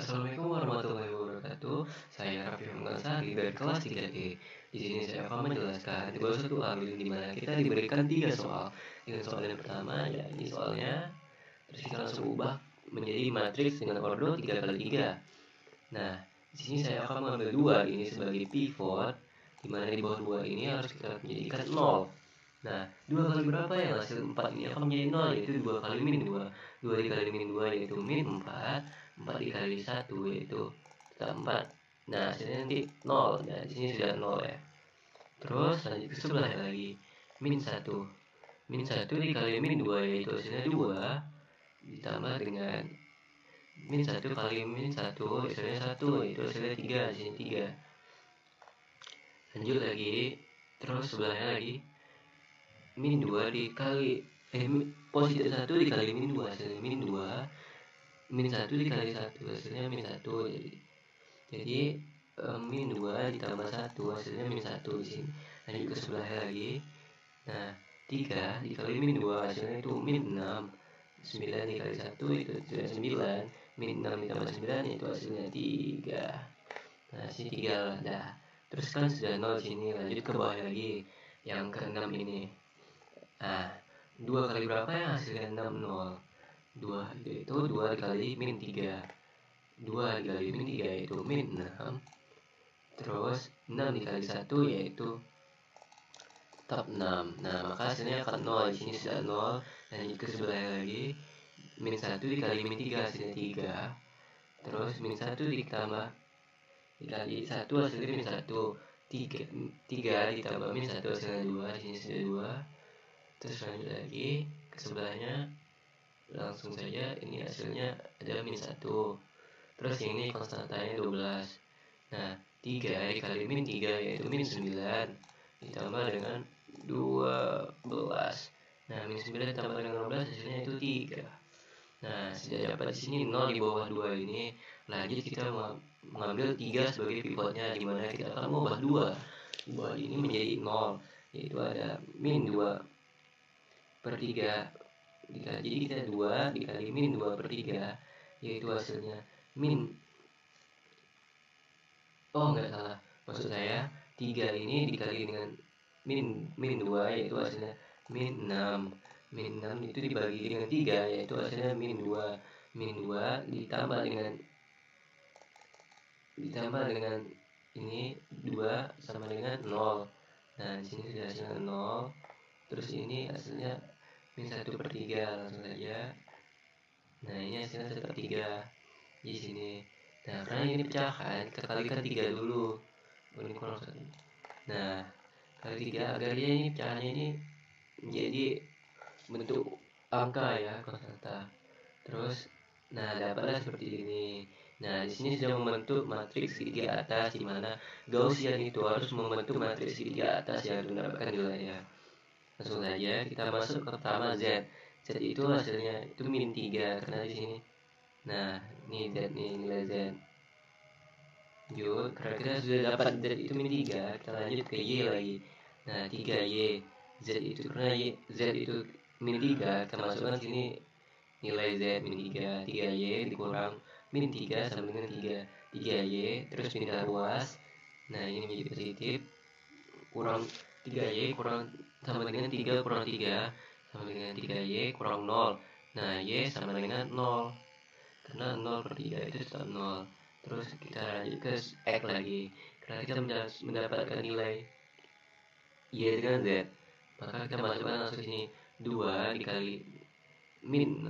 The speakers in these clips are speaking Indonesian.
Assalamualaikum warahmatullahi wabarakatuh. Saya Raffi Hamzah dari kelas 3E. Di sini saya akan menjelaskan tipe satu alur di mana kita diberikan 3 soal. Dengan soal yang pertama, ya ini soalnya, terus kita langsung ubah menjadi matriks dengan ordo 3 kali 3. Nah, di sini saya akan mengambil 2 ini sebagai pivot, di mana di bawah 2 ini harus kita menjadikan 0. Nah, 2 kali berapa yang hasil 4 ini akan menjadi 0, yaitu 2 kali min 2. 2 dikali min 2 yaitu min 4. 4 dikali 1 yaitu tetap 4. Nah, hasilnya nanti 0. Nah, di sini sudah 0 ya. Terus lanjut ke sebelah lagi. Min 1. Min 1 dikali min 2 yaitu hasilnya 2. Ditambah dengan min 1 kali min 1 hasilnya 1 yaitu hasilnya 3. Hasilnya 3. Lanjut lagi. Terus sebelahnya lagi. Min 2 dikali positif 1 dikali min 2 hasilnya min 2. Min 1 dikali 1 hasilnya min 1. Jadi min 2 ditambah 1 hasilnya min 1 di sini. Lanjut ke sebelahnya lagi. Nah, 3 dikali min 2 hasilnya itu min 6. 9 dikali 1 itu sudah 9. Min 6 ditambah 9 itu hasilnya 3. Nah, sini 3 lah. Nah, terus kan sudah 0 sini. Lanjut ke bawah lagi. Yang ke-6 ini. Nah, 2 kali berapa yang hasilnya 6? 0. 2 itu 2 dikali min 3. 2 dikali min 3 yaitu min 6. Terus 6 dikali 1 yaitu tetap 6. Nah, maka hasilnya akan 0. Di sini sudah 0. Lanjut ke sebelahnya lagi. Min 1 dikali min 3 hasilnya 3. Terus min 1 ditambah dikali 1 hasilnya min 1. 3 ditambah min 1 hasilnya 2. Di sini sudah 2. Terus lanjut lagi ke sebelahnya, langsung saja ini hasilnya ada min 1. Terus yang ini konstantanya 12. Nah, 3 dikali min 3 yaitu min 9 ditambah dengan 12. Nah, min 9 ditambah dengan 12 hasilnya itu 3. Nah, sudah dapat di sini 0 di bawah 2 ini. Lanjut kita mengambil 3 sebagai pivotnya, di mana kita akan mengubah 2 di bawah ini menjadi 0, yaitu ada min 2 per 3. Jadi kita 2 dikali min 2 per 3 yaitu hasilnya min, enggak salah, maksud saya 3 ini dikali dengan min 2 yaitu hasilnya min 6. Min 6 itu dibagi dengan 3 yaitu hasilnya min 2. Min 2 ditambah dengan ini 2 sama dengan 0. Nah, di sini sudah hasilnya 0. Terus ini hasilnya min 1 per 3, langsung saja. Nah, ini hasilnya 1 per 3 di sini. Nah, karena ini pecahan, kita kalikan 3 dulu. Ini kurang 1. Nah, kali 3 agar dia ini pecahannya ini menjadi bentuk angka ya, konstanta. Terus, nah dapatlah seperti ini. Nah, di sini sudah membentuk matriks segitiga atas, di mana Gaussian itu harus membentuk matriks segitiga atas yang mendapatkan nilainya. Langsung saja kita masuk ke pertama Z. Z itu hasilnya itu min 3 karena di sini. Nah, ini Z nih, nilai Z. Lanjut, karena kita sudah dapat Z itu min 3, kita lanjut ke Y lagi. Nah, 3Y. Z itu karena Z itu min 3, kita masukkan sini nilai Z min 3. 3Y dikurang min 3 sama dengan 3. 3Y terus pindah ruas. Nah, ini menjadi positif. Kurang 3Y kurang sama dengan 3 kurang 3 sama dengan 3Y kurang 0. Nah, Y sama dengan 0. Karena 0 per 3 itu tetap 0. Terus kita lanjut ke X lagi. Karena kita mendapatkan nilai Y dengan Z, maka kita masukkan langsung sini 2 dikali min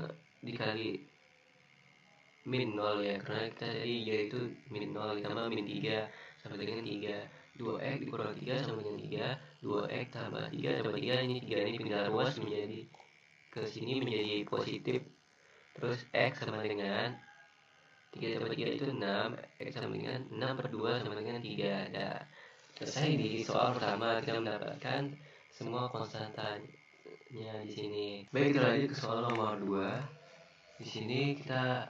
0 ya. Karena kita tadi Y itu min 0 ditambah min 3 sama dengan 3. 2x dikurang 3 sama dengan 3. 2x tambah 3 tambah 3, ini 3 ini pindah ruas menjadi ke sini menjadi positif. Terus x sama dengan 3 tambah 3 itu 6. X sama dengan 6 per 2 sama dengan 3. Nah, selesai di soal pertama kita mendapatkan semua konstantanya di sini. Baik, kita lanjut ke soal nomor 2. Di sini kita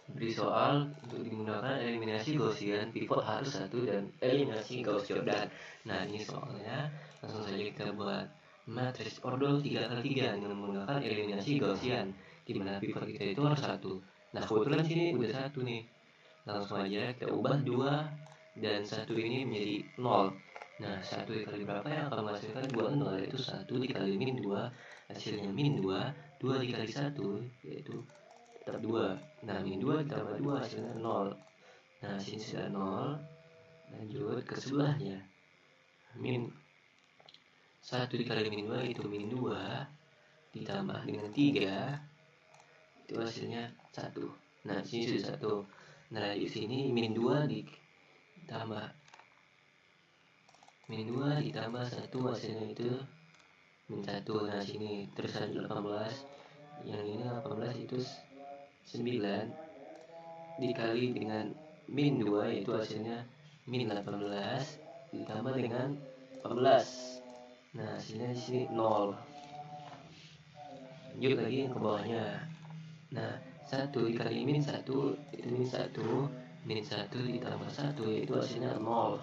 beri soal untuk digunakan eliminasi Gaussian, pivot harus 1 dan eliminasi Gauss-Jordan. Nah, ini soalnya langsung saja kita buat matriks ordo 3 kali 3 dengan menggunakan eliminasi Gaussian, di mana pivot kita itu harus 1. Nah, kebetulan sini udah 1 nih. langsung aja kita ubah 2 dan 1 ini menjadi 0. Nah 1 dikali berapa yang akan menghasilkan 2 0, yaitu 1 dikali min 2 hasilnya min 2. 2 dikali 1 yaitu tetap 2. Nah min 2 ditambah 2 hasilnya 0. Nah sini sudah 0. Lanjut ke sebelahnya, min 1 dikali min 2 itu min 2 ditambah dengan 3 itu hasilnya 1. Nah sini sudah 1. Nah di sini min 2 ditambah 1 hasilnya itu min 1. Nah sini terus lanjut 18, yang ini 18 itu 9 dikali dengan min 2 yaitu hasilnya min 18 ditambah dengan 14. Nah hasilnya di sini 0. Lanjut lagi yang ke bawahnya. Nah 1 dikali min 1 itu min 1. Min 1 ditambah 1 yaitu hasilnya 0.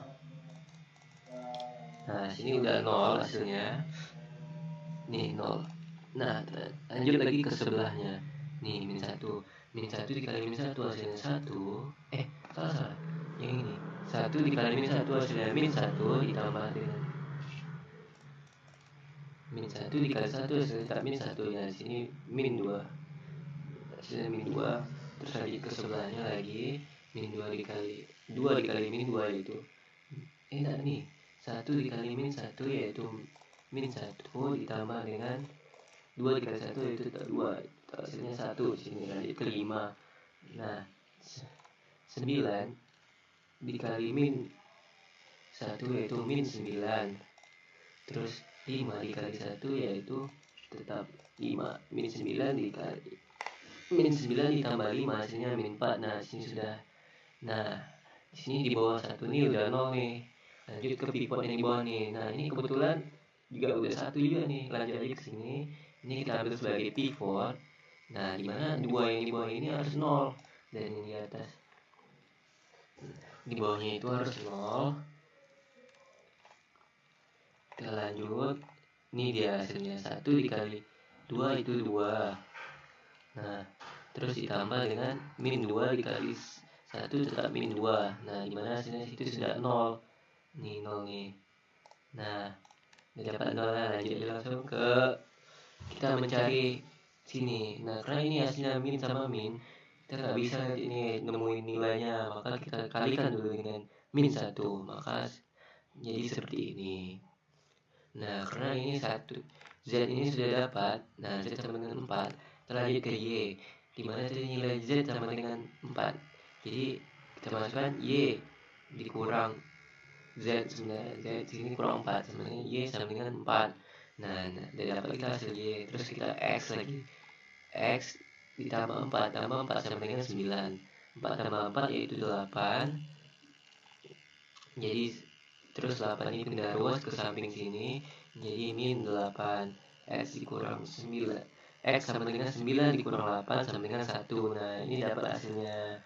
Nah sini udah 0 hasilnya. Nih 0. Nah lanjut lagi ke sebelahnya. Nih min 1. Min 1 dikali min 1 hasilnya 1. Salah. Yang ini 1 dikali min 1 hasilnya min 1 ditambah dengan min 1 dikali 1 hasilnya tetap min 1. Ya sini min 2 hasilnya min 2. Terus lagi ke sebelahnya lagi min 2 dikali min 2 yaitu enggak nih 1 dikali min 1 yaitu min 1 ditambah dengan 2 dikali 1 yaitu tetap 2. Hasilnya 1. Sini lanjut ke 5. Nah 9 dikali min 1 yaitu min 9. Terus 5 dikali 1 yaitu tetap 5. Min 9 dikali min 9 ditambah 5 hasilnya min 4. Nah sini sudah. Nah di sini di bawah 1 nih udah 0 nih. Lanjut ke pivot yang di bawah nih. Nah ini kebetulan juga udah 1 juga nih. Lanjut aja ke sini. Ini kita ambil sebagai pivot. Nah dimana 2 yang di bawah ini harus 0 dan yang di atas di bawahnya itu harus 0. Kita lanjut. Ini dia hasilnya 1 dikali 2 itu 2. Nah terus ditambah dengan min 2 dikali 1 tetap min 2. Nah dimana hasilnya itu sudah 0. Nih 0 nih. Nah udah dapat 0 lah. Lanjut langsung ke kita mencari sini. Nah karena ini hasilnya min sama min, kita nggak bisa ini nemuin nilainya, maka kita kalikan dulu dengan min 1, maka jadi seperti ini. Nah karena ini 1 Z ini sudah dapat. Nah Z sama dengan 4. Kita lanjut ke Y, dimana tadi nilai Z sama dengan 4. Jadi kita masukkan Y dikurang Z sebenarnya Z sini kurang 4 sama dengan Y sama dengan 4. Nah dari dapat kita hasil Y. Terus kita X lagi. X ditambah 4 tambah 4 sama dengan 9. 4 tambah 4 yaitu 8. Jadi terus 8 ini pindah ruas ke samping sini jadi min 8. X dikurang 9. X sama dengan 9 dikurang 8 sama dengan 1. Nah ini dapat hasilnya.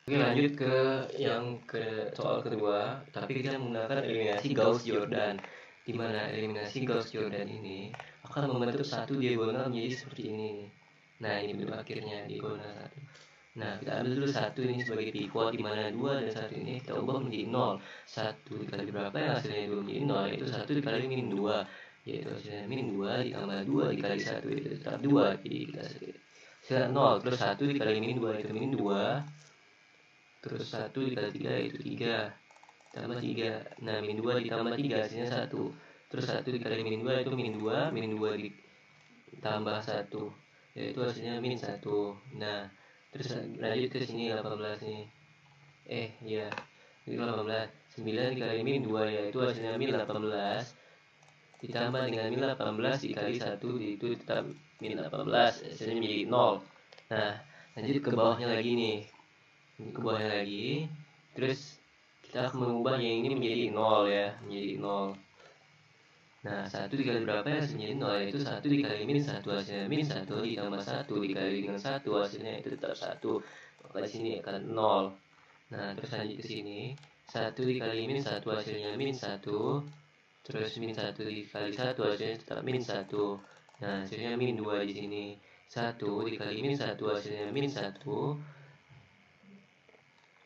Oke lanjut ke yang ke soal kedua, tapi kita menggunakan eliminasi Gauss-Jordan, di mana eliminasi Gauss-Jordan ini akan membentuk satu diagonal menjadi seperti ini. Nah ini bentuk akhirnya diagonal 1. Nah kita ambil dulu 1 ini sebagai pivot, di mana 2 dan 1 ini kita ubah menjadi 0. 1 dikali berapa yang hasilnya 2 menjadi 0, yaitu 1 dikali min 2, yaitu hasilnya min 2 ditambah 2 dikali 1 itu tetap 2. Jadi kita hasilnya 0. Terus 1 dikali min 2 itu min 2. Terus 1 dikali 3 itu 3 tambah 3. Nah min 2 ditambah 3 hasilnya 1. Terus 1 dikali min 2 itu min 2. Min 2 ditambah 1 yaitu hasilnya min 1. Nah terus lanjut ke sini 18 nih. Ya itu 18. 9 dikali min 2 yaitu hasilnya min 18 ditambah dengan min 18 dikali 1 itu tetap min 18 hasilnya menjadi 0. Nah lanjut ke bawahnya lagi nih. Ini ke bawahnya lagi. Terus kita akan mengubah yang ini menjadi 0 ya, menjadi 0. Nah 1 dikali berapa ya hasilnya 0, yaitu 1 dikali min 1 hasilnya min 1 ditambah 1 dikali dengan 1 hasilnya itu tetap 1. Maka di sini akan 0. Nah terus lanjut ke sini. 1 dikali min 1 hasilnya min 1. Terus min 1 dikali 1 hasilnya tetap min 1. Nah hasilnya min 2 di sini. 1 dikali min 1 hasilnya min 1.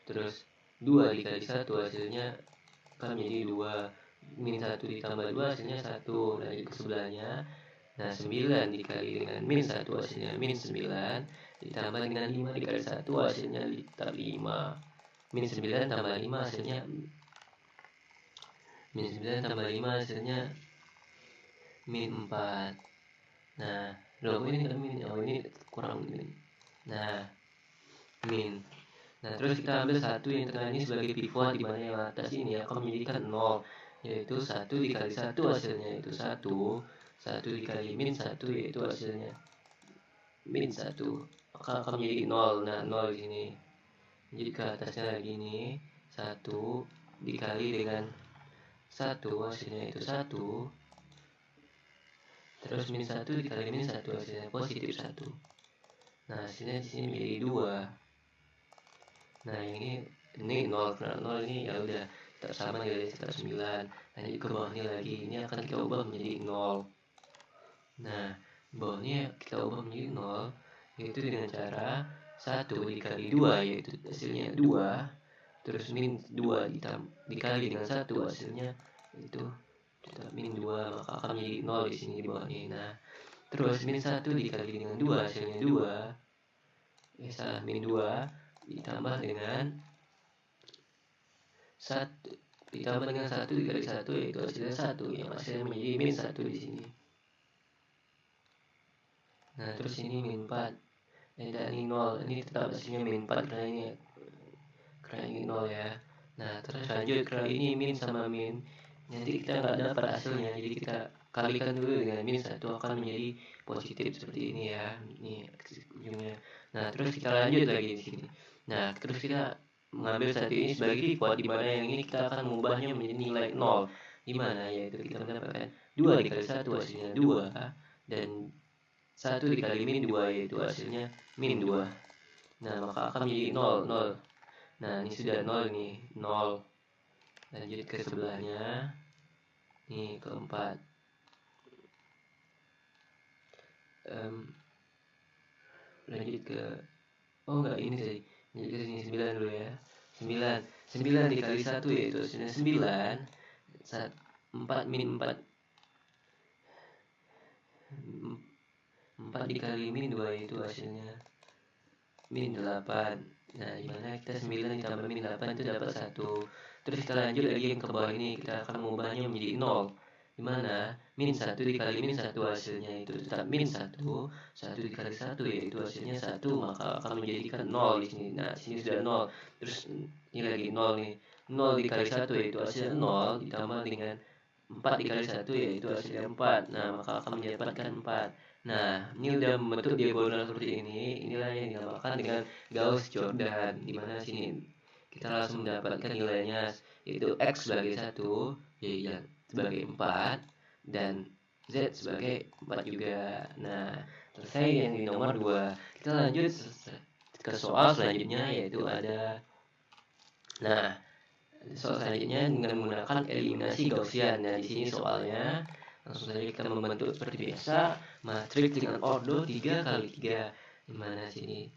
terus 2 dikali 1 hasilnya kan menjadi 2, min 1 ditambah 2 hasilnya 1, lanjut ke sebelahnya. Nah 9 dikali dengan min 1 hasilnya min 9, ditambah dengan 5 dikali 1 hasilnya tetap 5, min 9 tambah 5 hasilnya min 9 tambah 5 hasilnya min 4. Nah loh ini kan min, oh ini kurang min. Nah min. Nah terus kita ambil 1 yang tengah ini sebagai pivot, di mana yang atas ini akan menjadikan 0, yaitu 1 dikali 1 hasilnya itu 1, 1 dikali min 1 yaitu hasilnya min 1, maka akan menjadi 0. Nah 0 di sini. Jadi ke atasnya lagi ini 1 dikali dengan 1 hasilnya itu 1, terus min 1 dikali min 1 hasilnya positif 1. Nah hasilnya di sini menjadi 2. Nah ini 0 karena 0 ini ya udah tetap sama nilai sekitar 9. Lanjut ke bawahnya lagi, ini akan kita ubah menjadi 0. Nah bawahnya kita ubah menjadi 0 yaitu dengan cara 1 dikali 2 yaitu hasilnya 2, terus min 2 dikali dengan 1 hasilnya itu tetap min 2, maka akan menjadi 0 di sini di bawahnya. Nah terus min 1 dikali dengan 2 hasilnya 2, salah, min 2 ditambah dengan 1 ditambah dengan 1 dikali 1 yaitu hasilnya 1, yang hasilnya menjadi min 1 di sini. Nah terus ini min 4, dan ini 0, ini tetap hasilnya min 4 karena ini 0 ya. Nah terus lanjut ke ini min sama min, nanti kita nggak dapat hasilnya, jadi kita kalikan dulu dengan min 1 akan menjadi positif seperti ini ya, ini ujungnya. Nah terus kita lanjut lagi di sini. Nah terus kita mengambil 1 ini sebagai pivot, di mana yang ini kita akan mengubahnya menjadi nilai 0, di mana yaitu kita mendapatkan 2 dikali 1 hasilnya 2, dan 1 dikali min 2 yaitu hasilnya min 2. Nah maka akan menjadi 0, 0. Nah ini sudah 0 nih, 0. Lanjut ke sebelahnya, nih keempat. Lanjut ke, oh enggak ini tadi, lanjut ke sini 9 dulu ya. 9 dikali 1 yaitu hasilnya 9, 4 min 4, 4 dikali min 2 yaitu hasilnya min 8. Nah dimana kita 9 ditambah min 8 itu dapat 1. Terus kita lanjut lagi yang ke bawah ini, kita akan mengubahnya menjadi 0, dimana min 1 dikali min 1 hasilnya itu tetap min 1, 1 dikali 1 yaitu hasilnya 1, maka akan menjadikan 0 di sini. Nah sini sudah 0, terus ini lagi 0 nih, 0 dikali 1 yaitu hasilnya 0, ditambah dengan 4 dikali 1 yaitu hasilnya 4. Nah maka akan mendapatkan 4. Nah ini udah membentuk diagonal seperti ini. Inilah yang dinamakan dengan Gauss-Jordan, dimana sini kita langsung mendapatkan nilainya, yaitu X sebagai 1, Y sebagai 4, dan Z sebagai 4 juga. Nah selesai yang di nomor 2. Kita lanjut ke soal selanjutnya, yaitu ada, nah soal selanjutnya dengan menggunakan eliminasi Gaussian. Nah di sini soalnya langsung saja kita membentuk seperti biasa matriks dengan ordo 3 kali 3, dimana sini.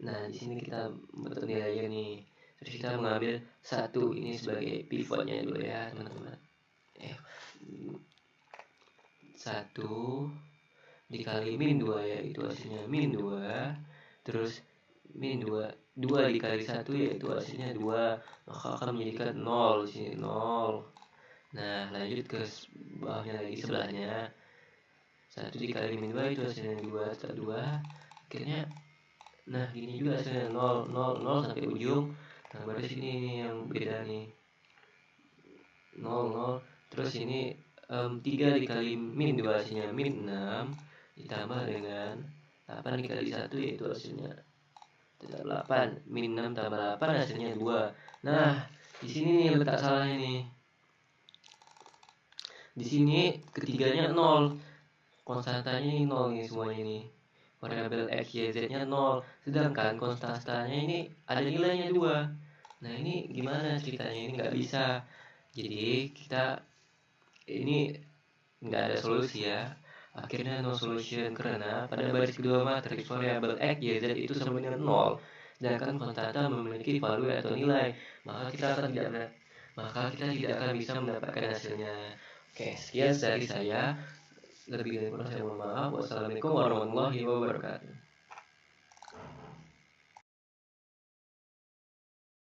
Nah di sini kita membentuk nilainya nih. Terus kita mengambil 1 ini sebagai pivotnya dulu ya teman-teman. 1 dikali min 2 yaitu hasilnya min 2, terus min 2 dikali 1 yaitu hasilnya 2, maka akan menjadikan 0 di sini, 0. Nah lanjut ke bawahnya lagi, sebelahnya 1 dikali min 2 itu hasilnya 2, tetap 2 akhirnya. Nah gini juga hasilnya 0, 0, 0 sampai ujung. Nah baru sini nih yang beda nih, 0, 0. Terus ini 3 dikali min 2 hasilnya min 6, ditambah dengan 8 dikali 1 yaitu hasilnya 8, min 6 tambah 8 hasilnya 2. Nah di sini nih letak salahnya nih. Di sini ketiganya 0, konstantanya ini 0 nih semuanya nih. Variabel X, Y, Z-nya 0, sedangkan konstantanya ini ada nilainya 2. Nah ini gimana ceritanya, ini nggak bisa. Jadi kita ini nggak ada solusi ya. Akhirnya no solution, karena pada baris kedua matriks variabel X, Y, Z itu sama dengan 0. sedangkan konstanta memiliki value atau nilai, maka kita tidak akan bisa mendapatkan hasilnya. Oke, sekian dari saya. Lebih dari kurang saya mohon maaf. Wassalamualaikum warahmatullahi wabarakatuh.